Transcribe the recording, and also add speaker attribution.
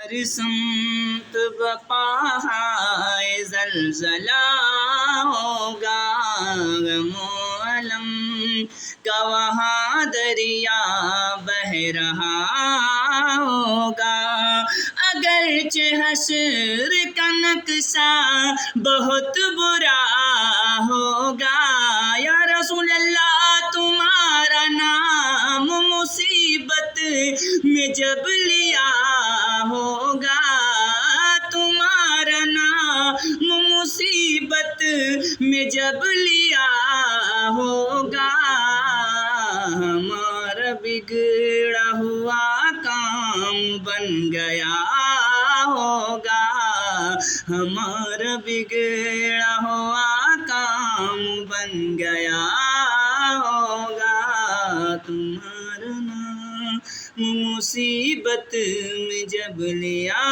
Speaker 1: ہر سمت بقا ہے زلزلہ ہوگا، غم و الم کا وہاں دریا بہ رہا ہوگا۔ اگرچہ حشر کا نقشہ بہت برا ہوگا، یا رسول اللہ تمہارا نام مصیبت میں جب لیا ہوگا، تمہارا نام مصیبت میں جب لیا ہوگا، ہمارا بگڑا ہوا کام بن گیا ہوگا، ہمارا بگڑا ہوا کام بن گیا ہوگا، تمہارا نام مصیبت میں جب لیا